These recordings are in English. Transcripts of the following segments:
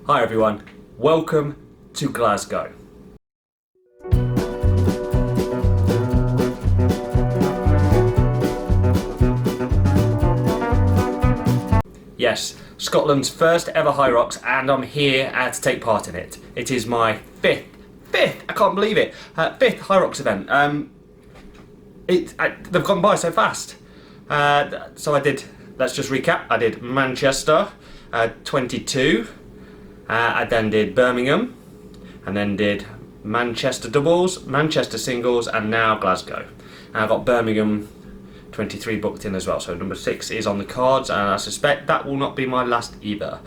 Hi everyone, welcome to Glasgow. Yes, Scotland's first ever Hyrox, and I'm here to take part in it. It is my fifth, I can't believe it, fifth Hyrox event. They've gone by so fast. So I did, let's just recap, I did Manchester, 22, I then did Birmingham, and then did Manchester doubles, Manchester singles, and now Glasgow. And I got Birmingham 23 booked in as well, so number 6 is on the cards, and I suspect that will not be my last either.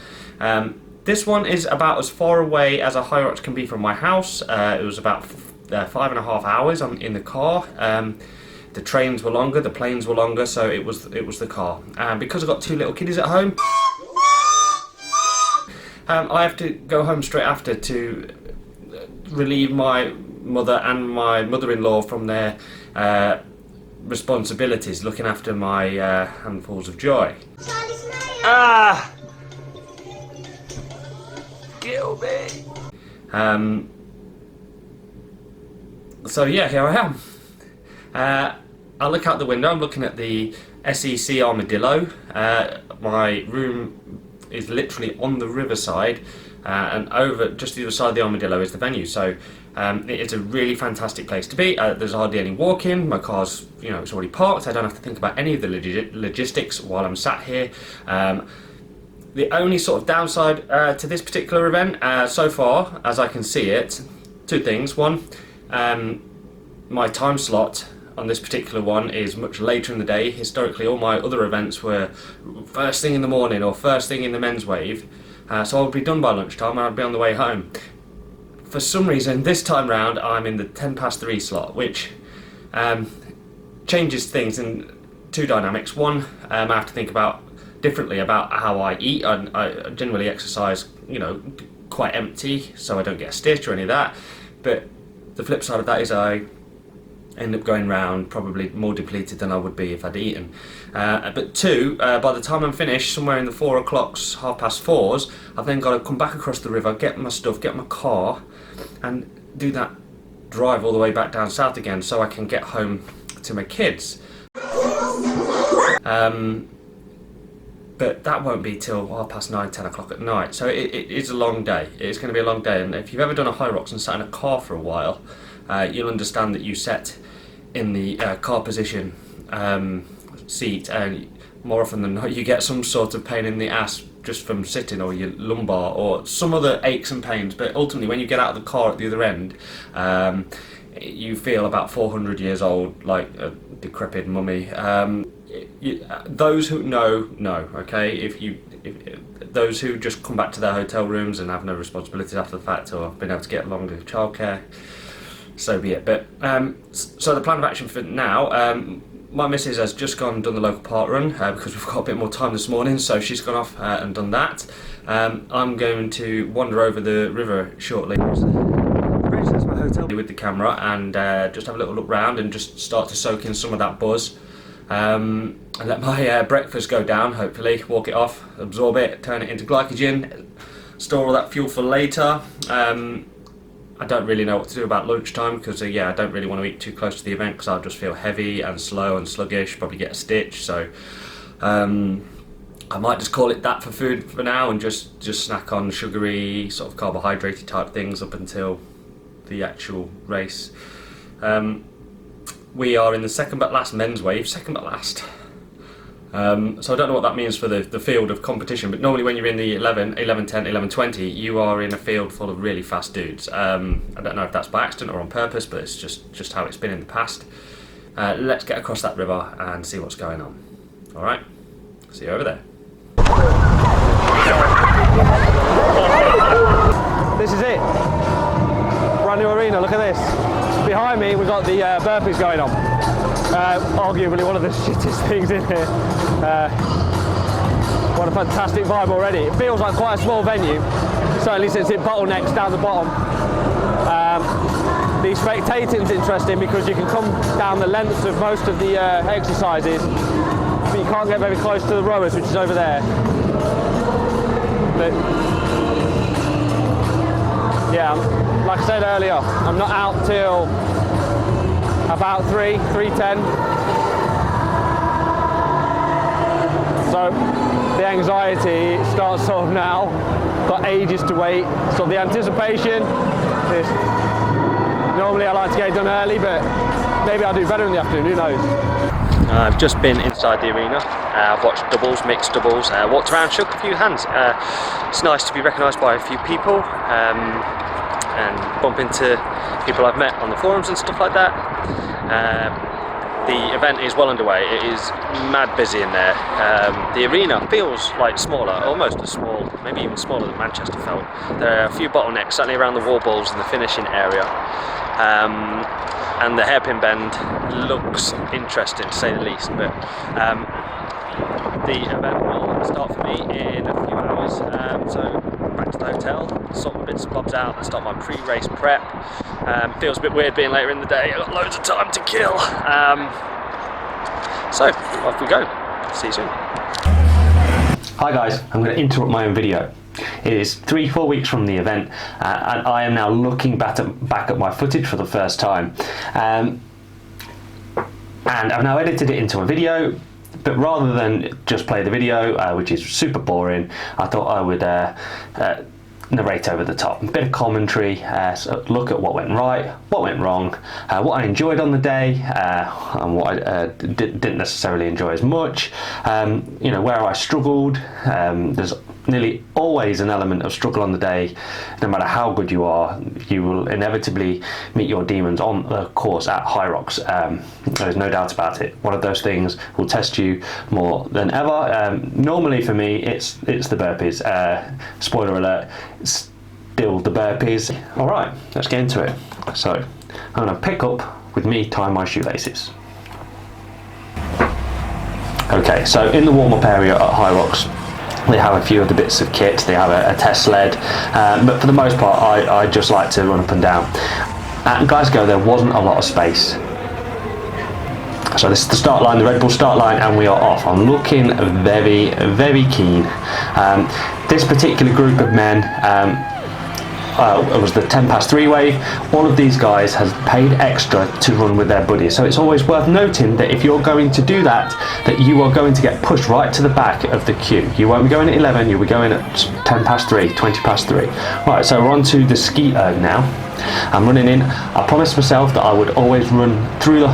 This one is about as far away as a Hyrox can be from my house. It was about 5.5 hours in the car. The trains were longer, the planes were longer, so it was the car. Because I've got 2 little kiddies at home, I have to go home straight after to relieve my mother and my mother-in-law from their responsibilities, looking after my handfuls of joy. Ah! Kill me! So yeah, here I am. I look out the window, I'm looking at the SEC Armadillo. My room is literally on the riverside, and over just the other side of the Armadillo is the venue, so it's a really fantastic place to be. There's hardly any walking, my car's, it's already parked, I don't have to think about any of the logistics while I'm sat here. The only sort of downside to this particular event, so far, as I can see it, 2 things. One, my time slot on this particular one is much later in the day. Historically, all my other events were first thing in the morning or first thing in the men's wave, so I would be done by lunchtime and I'd be on the way home. For some reason, this time round, I'm in the 3:10 slot, which changes things in 2 dynamics. One, I have to think differently about how I eat. I generally exercise, quite empty, so I don't get a stitch or any of that. But the flip side of that is I end up going round probably more depleted than I would be if I'd eaten. But 2, by the time I'm finished, somewhere in the 4 o'clocks, 4:30, I've then got to come back across the river, get my stuff, get my car, and do that drive all the way back down south again so I can get home to my kids. But that won't be till 9:30, 10 o'clock at night, so it is a long day. It's going to be a long day, and if you've ever done a Hyrox and sat in a car for a while, you'll understand that you set in the car position seat, and more often than not you get some sort of pain in the ass just from sitting, or your lumbar, or some other aches and pains. But ultimately, when you get out of the car at the other end, you feel about 400 years old, like a decrepit mummy. Those who know, okay? If those who just come back to their hotel rooms and have no responsibilities after the fact, or have been able to get longer childcare, so be it. But so the plan of action for now, my missus has just gone and done the local park run because we've got a bit more time this morning, so she's gone off and done that. I'm going to wander over the river shortly. That's my hotel with the camera, and just have a little look round and just start to soak in some of that buzz. And let my breakfast go down, hopefully, walk it off, absorb it, turn it into glycogen, store all that fuel for later. I don't really know what to do about lunchtime because I don't really want to eat too close to the event because I'll just feel heavy and slow and sluggish, probably get a stitch, so I might just call it that for food for now and just snack on sugary, sort of carbohydrate type things up until the actual race. We are in the second but last men's wave, second but last. So I don't know what that means for the field of competition, but normally when you're in the 11, 10, 11, 20, you are in a field full of really fast dudes. I don't know if that's by accident or on purpose, but it's just how it's been in the past. Let's get across that river and see what's going on. Alright, see you over there. This is it. Brand new arena, look at this. Behind me we've got the burpees going on. Arguably one of the shittest things in here. What a fantastic vibe already. It feels like quite a small venue, certainly since it bottlenecks down the bottom. The spectating's interesting because you can come down the length of most of the exercises, but you can't get very close to the rowers, which is over there. But Like I said earlier, I'm not out till about 3:10. So the anxiety starts sort of now. Got ages to wait. So the anticipation is, normally I like to get it done early, but maybe I'll do better in the afternoon, who knows. I've just been inside the arena. I've watched doubles, mixed doubles, walked around, shook a few hands. It's nice to be recognised by a few people and bump into people I've met on the forums and stuff like that. The event is well underway. It is mad busy in there. The arena feels like smaller, almost as small, maybe even smaller than Manchester felt. There are a few bottlenecks, certainly around the wall balls and the finishing area. And the hairpin bend looks interesting, to say the least. But the event will start for me in a few hours. So back to the hotel, sort my bits and bobs out, and start my pre-race prep. Feels a bit weird being later in the day. I've got loads of time to kill. So off we go. See you soon. Hi guys, I'm going to interrupt my own video. It is 3-4 weeks from the event, and I am now looking back at my footage for the first time. And I've now edited it into a video, but rather than just play the video, which is super boring, I thought I would narrate over the top. A bit of commentary, so look at what went right, what went wrong, what I enjoyed on the day, and what I didn't necessarily enjoy as much, you know, where I struggled. There's nearly always an element of struggle on the day. No matter how good you are, you will inevitably meet your demons on the course at Hyrox. There's no doubt about it. One of those things will test you more than ever. Normally for me, it's the burpees. Spoiler alert, it's still the burpees. All right, let's get into it. So I'm gonna pick up with me tying my shoelaces. Okay, so in the warm-up area at Hyrox, they have a few of the bits of kit. They have a test sled, but for the most part I just like to run up and down. At Glasgow there wasn't a lot of space, so this is the start line, the Red Bull start line, and we are off. I'm looking very, very keen. This particular group of men, it was the 10 past 3 wave. All of these guys have paid extra to run with their buddies, so it's always worth noting that if you're going to do that, that you are going to get pushed right to the back of the queue. You won't be going at 11, you'll be going at 10 past 3, 20 past 3. Right, so we're on to the ski erg now. I'm running in. I promised myself that I would always run through the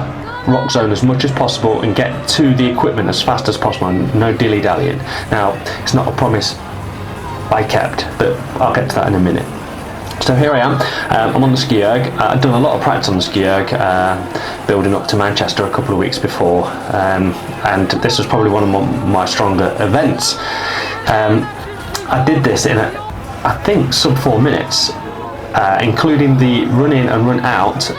rock zone as much as possible and get to the equipment as fast as possible, and no dilly-dallying. Now, it's not a promise I kept, but I'll get to that in a minute. So here I am, I'm on the ski erg. I've done a lot of practice on the ski erg, building up to Manchester a couple of weeks before, and this was probably one of my stronger events. I did this in I think sub 4 minutes, including the run in and run out.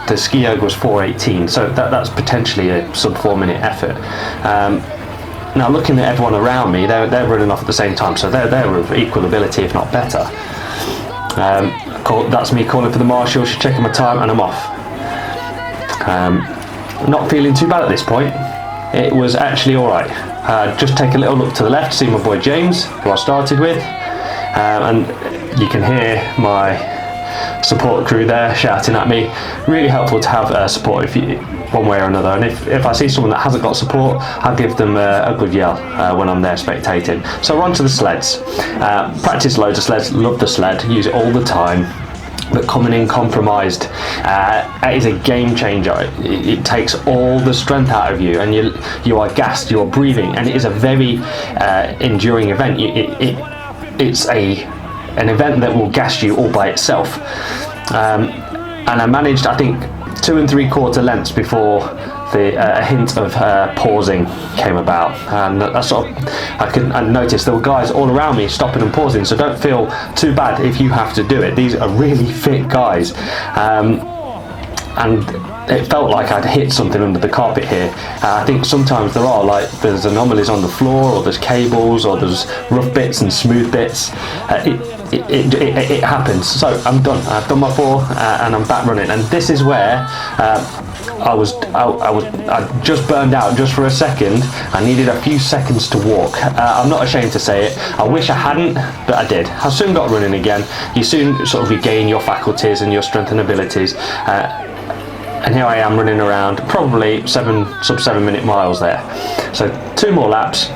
The ski erg was 4:18, so that's potentially a sub 4 minute effort. Now looking at everyone around me, they're running off at the same time, so they're of equal ability, if not better. That's me calling for the marshal. She's checking my time, and I'm off. Not feeling too bad at this point. It was actually alright. Just take a little look to the left, see my boy James, who I started with, and you can hear my support crew there shouting at me. Really helpful to have support if you, one way or another, and if I see someone that hasn't got support, I'll give them a good yell when I'm there spectating. So we're on to the sleds. Practice loads of sleds, love the sled, use it all the time, but coming in compromised is a game changer. It takes all the strength out of you, and you are gassed, you're breathing, and it is a very enduring event. It's an event that will gas you all by itself. And I managed, I think, 2 3/4 lengths before a hint of pausing came about, and I noticed there were guys all around me stopping and pausing, so don't feel too bad if you have to do it. These are really fit guys, and it felt like I'd hit something under the carpet here. I think sometimes there's anomalies on the floor, or there's cables, or there's rough bits and smooth bits. It happens. So I'm done. I've done my 4 and I'm back running. And this is where I just burned out just for a second. I needed a few seconds to walk. I'm not ashamed to say it. I wish I hadn't, but I did. I soon got running again. You soon sort of regain your faculties and your strength and abilities. And here I am running around, probably sub 7 minute miles there. So 2 more laps,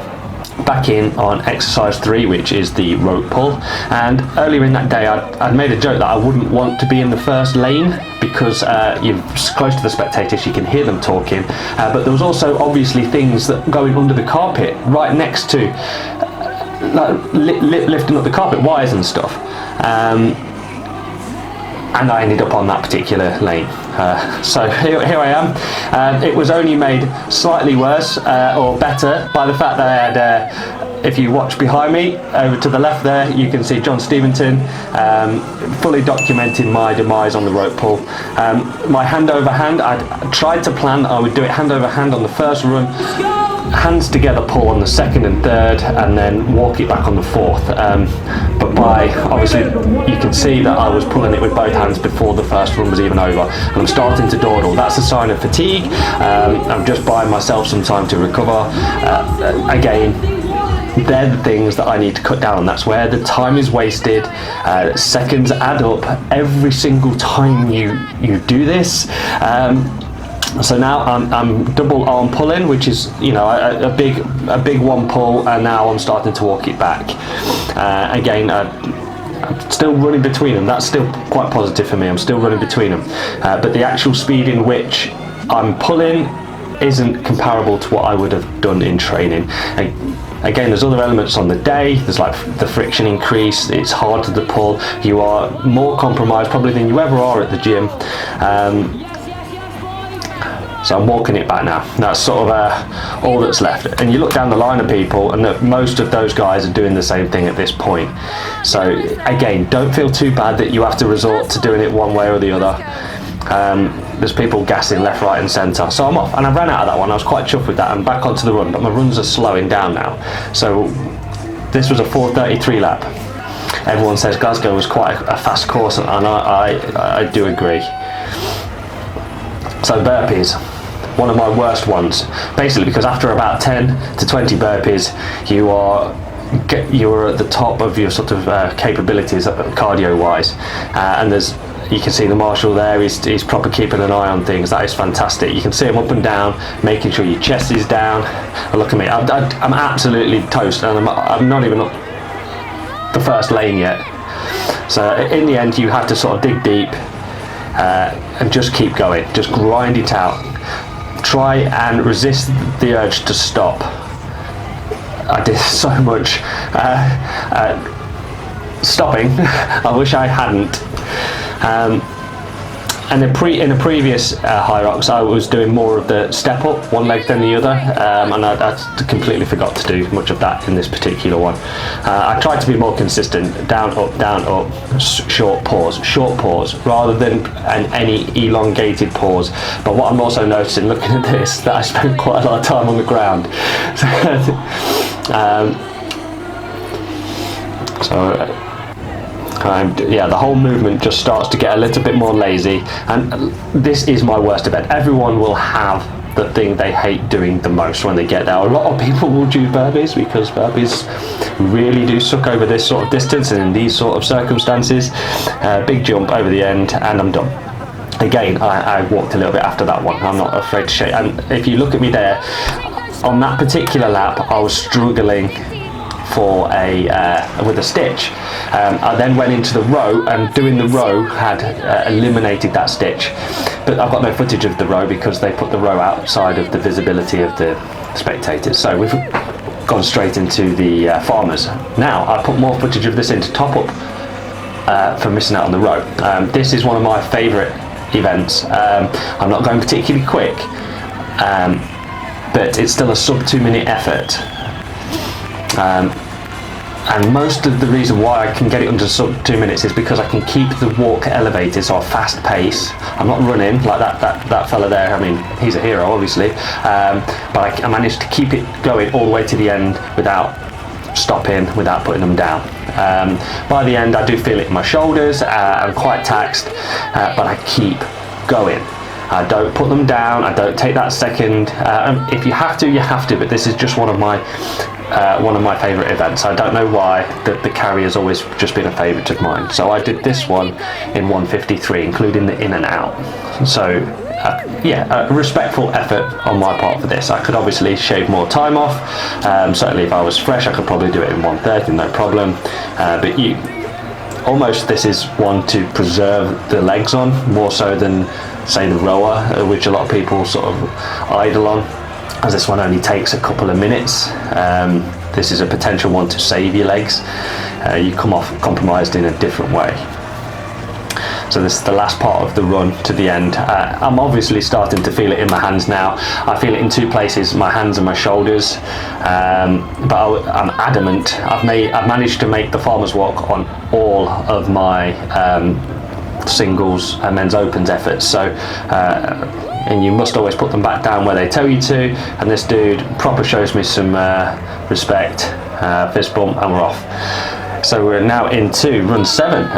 back in on exercise 3, which is the rope pull. And earlier in that day I'd made a joke that I wouldn't want to be in the first lane because you're close to the spectators, you can hear them talking, but there was also obviously things that going under the carpet right next to lifting up the carpet, wires and stuff. And I ended up on that particular lane. So here I am. It was only made slightly worse or better by the fact that I had, if you watch behind me, over to the left there, you can see John Stevenson fully documenting my demise on the rope pull. My hand over hand, I'd tried to plan I would do it hand over hand on the first run, hands together pull on the second and third, and then walk it back on the 4th. But obviously you can see that I was pulling it with both hands before the first run was even over, and I'm starting to dawdle. That's a sign of fatigue. I'm just buying myself some time to recover. Again, they're the things that I need to cut down on. That's where the time is wasted. Seconds add up every single time you do this. So now I'm double arm pulling, which is, a big one pull, and now I'm starting to walk it back. Again, I'm still running between them. That's still quite positive for me. I'm still running between them, but the actual speed in which I'm pulling isn't comparable to what I would have done in training. Again, there's other elements on the day. There's like the friction increase. It's harder to pull. You are more compromised probably than you ever are at the gym. So I'm walking it back now. That's sort of all that's left. And you look down the line of people, and most of those guys are doing the same thing at this point. So again, don't feel too bad that you have to resort to doing it one way or the other. There's people gassing left, right and centre. So I'm off, and I ran out of that one. I was quite chuffed with that. I'm back onto the run, but my runs are slowing down now. So this was a 4:33 lap. Everyone says Glasgow was quite a fast course, and I do agree. So burpees, one of my worst ones, basically because after about 10 to 20 burpees you are at the top of your sort of capabilities cardio wise, and you can see the marshal there, he's proper keeping an eye on things. That is fantastic. You can see him up and down, making sure your chest is down. And look at me, I'm absolutely toast, and I'm not even up the first lane yet. So in the end you have to sort of dig deep and just keep going, just grind it out. Try and resist the urge to stop. I did so much stopping. I wish I hadn't. And in a previous Hyrox, I was doing more of the step up, one leg then the other, and I completely forgot to do much of that in this particular one. I tried to be more consistent, down, up, short pause, rather than any elongated pause. But what I'm also noticing, looking at this, that I spent quite a lot of time on the ground. The whole movement just starts to get a little bit more lazy, and this is my worst event. Everyone will have the thing they hate doing the most when they get there. A lot of people will do burpees because burpees really do suck over this sort of distance and in these sort of circumstances. Big jump over the end and I'm done. Again, I walked a little bit after that one. I'm not afraid to shake. And if you look at me there, on that particular lap, I was struggling with a stitch. I then went into the row, and doing the row had eliminated that stitch, but I've got no footage of the row because they put the row outside of the visibility of the spectators. So we've gone straight into the farmers. Now I put more footage of this into top up for missing out on the row. This is one of my favourite events. I'm not going particularly quick, but it's still a sub 2 minute effort. And most of the reason why I can get it under sub 2 minutes is because I can keep the walk elevated, so a fast pace. I'm not running like that fella there. I mean, he's a hero, obviously, but I managed to keep it going all the way to the end without stopping, without putting them down. By the end, I do feel it in my shoulders. I'm quite taxed, but I keep going. I don't put them down. I don't take that second. If you have to, you have to. But this is just one of my favourite events. I don't know why the carry has always just been a favourite of mine. So I did this one in 1:53, including the in and out. So yeah, a respectful effort on my part for this. I could obviously shave more time off. Certainly, if I was fresh, I could probably do it in 1:30, no problem. But almost this is one to preserve the legs on more so than say the rower, which a lot of people sort of idle on, as this one only takes a couple of minutes. This is a potential one to save your legs. You come off compromised in a different way. So this is the last part of the run to the end. I'm obviously starting to feel it in my hands now. I feel it in two places, my hands and my shoulders. But I'm adamant. I've managed to make the farmer's walk on all of my singles and men's opens efforts. So and you must always put them back down where they tell you to. And this dude proper shows me some respect, fist bump, and we're off. So we're now into run 7.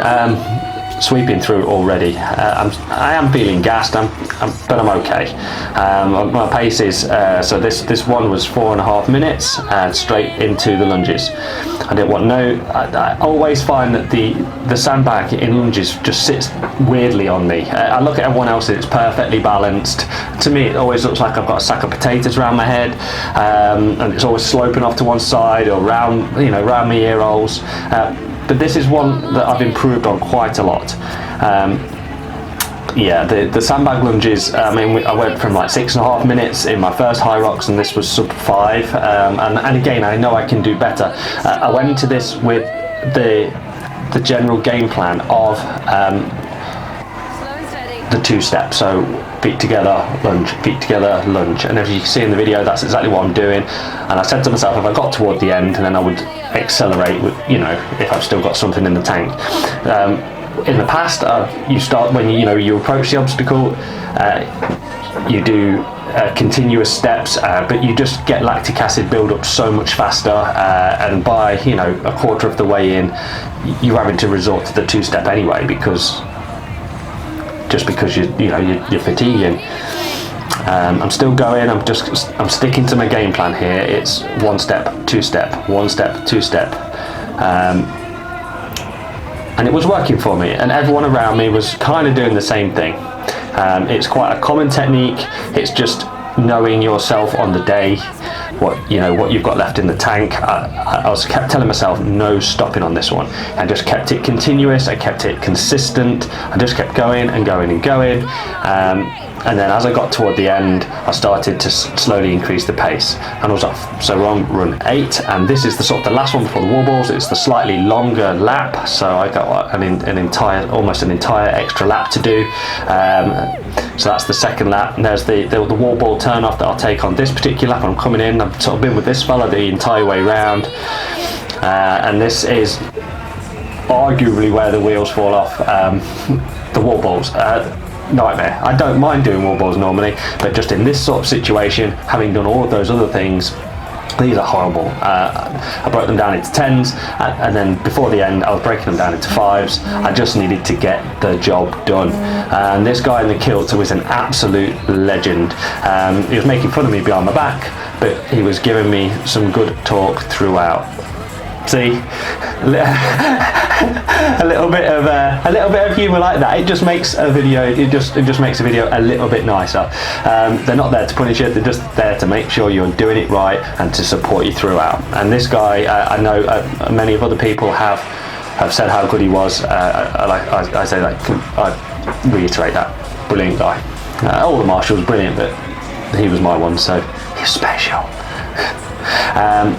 Sweeping through already. I am feeling gassed, but I'm okay. My pace is so this one was 4.5 minutes and straight into the lunges. I didn't want I always find that the sandbag in lunges just sits weirdly on me. I look at everyone else and it's perfectly balanced. To me, it always looks like I've got a sack of potatoes around my head, and it's always sloping off to one side or round my ear holes. But this is one that I've improved on quite a lot. Yeah, the sandbag lunges, I mean, I went from like 6.5 minutes in my first Hyrox, and this was sub 5. And again, I know I can do better. I went into this with the general game plan of the 2-step. So feet together, lunge, feet together, lunge. And as you can see in the video, that's exactly what I'm doing. And I said to myself, if I got toward the end, then I would accelerate with, if I've still got something in the tank. In the past, you start when you approach the obstacle, you do continuous steps, but you just get lactic acid build up so much faster, and by a quarter of the way in, you're having to resort to the 2-step anyway, because you're fatiguing. I'm still going. I'm sticking to my game plan here. It's 1-step, 2-step, 1-step, 2-step, and it was working for me. And everyone around me was kind of doing the same thing. It's quite a common technique. It's just knowing yourself on the day, what you've got left in the tank. I kept telling myself no stopping on this one. I just kept it continuous. I kept it consistent. I just kept going and going and going. And then as I got toward the end, I started to slowly increase the pace, and I was off. So we're on run 8, and this is the last one before the wall balls. It's the slightly longer lap, so I got almost an entire extra lap to do. So that's the second lap, and there's the wall ball turn off that I'll take on this particular lap. I'm coming in. I've sort of been with this fella the entire way round, and this is arguably where the wheels fall off. The wall balls. Nightmare. I don't mind doing wall balls normally, but just in this sort of situation, having done all of those other things, these are horrible. I broke them down into 10s, and then before the end I was breaking them down into 5s. I just needed to get the job done. And this guy in the kilt was an absolute legend. He was making fun of me behind my back, but he was giving me some good talk throughout. See, a little bit of humour like that. It just makes a video. It just makes a video a little bit nicer. They're not there to punish you. They're just there to make sure you're doing it right and to support you throughout. And this guy, I know many of other people have said how good he was. I say that. I reiterate that. Brilliant guy. All the marshals brilliant, but he was my one, so he's special.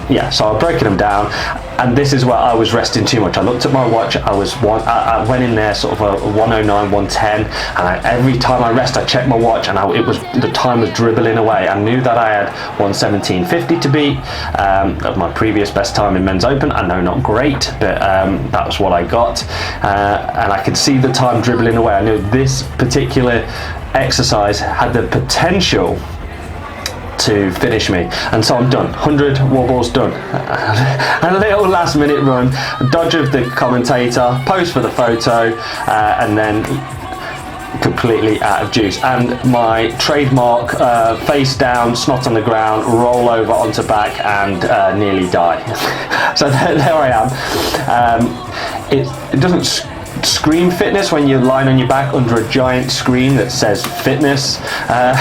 Yeah, so I've broken them down, and this is where I was resting too much. I looked at my watch, I went in there sort of a 109, 110, and every time I rest I checked my watch, and the time was dribbling away. I knew that I had 117.50 to beat. That was my previous best time in men's open. I know, not great, but that was what I got, and I could see the time dribbling away. I knew this particular exercise had the potential to finish me, and so I'm done. 100 wobbles done. A little last minute run, dodge of the commentator, pose for the photo, and then completely out of juice. And my trademark face down, snot on the ground, roll over onto back, and nearly die. So there I am. It doesn't scream fitness when you're lying on your back under a giant screen that says fitness, but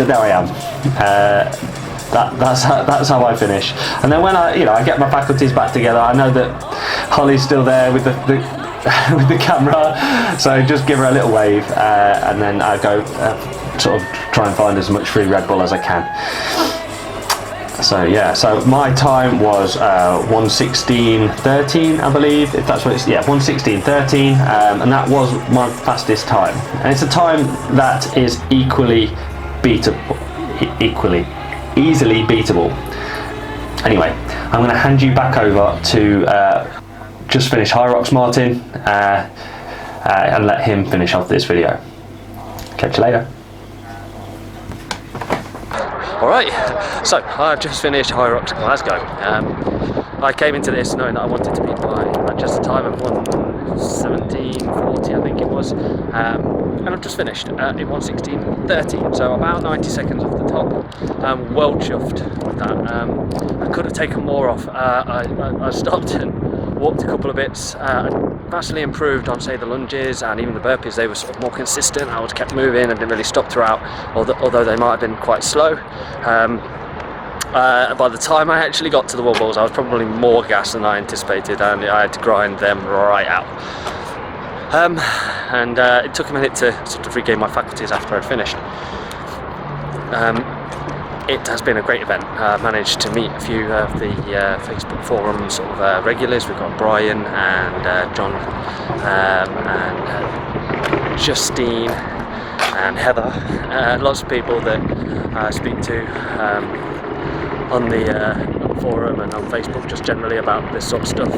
there I am. That's how I finish. And then when I get my faculties back together, I know that Holly's still there with the with the camera, so just give her a little wave, and then I go sort of try and find as much free Red Bull as I can. So yeah, so my time was 1:16.13, I believe, if that's what it's, 1:16.13, and that was my fastest time. And it's a time that is easily beatable. Anyway, I'm going to hand you back over to just finish Hyrox Martin, and let him finish off this video. Catch you later. Alright, so I've just finished Hyrox Glasgow. I came into this knowing that I wanted to beat my Manchester time of 1:17.40, I think it was, and I've just finished in 1:16.13, so about 90 seconds off the top. I'm well chuffed with that. I could have taken more off. I stopped and walked a couple of bits, vastly improved on, say, the lunges and even the burpees. They were sort of more consistent. I was kept moving and didn't really stop throughout, although they might have been quite slow. By the time I actually got to the wall balls, I was probably more gassed than I anticipated, and I had to grind them right out. And it took a minute to sort of regain my faculties after I'd finished. It has been a great event. I managed to meet a few of the Facebook forum sort of regulars. We've got Brian and John and Justine and Heather. Lots of people that I speak to on the forum and on Facebook, just generally about this sort of stuff.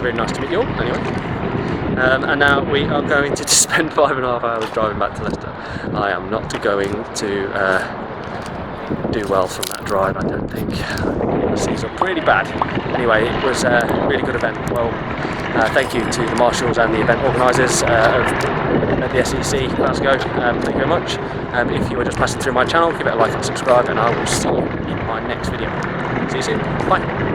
Really nice to meet you all, anyway. And now we are going to spend 5.5 hours driving back to Leicester. I am not going to do well from that drive, I don't think. The seas are pretty bad. Anyway, it was a really good event. Well, thank you to the marshals and the event organisers at the SEC Glasgow. Thank you very much. If you were just passing through my channel, give it a like and subscribe, and I will see you in my next video. See you soon. Bye.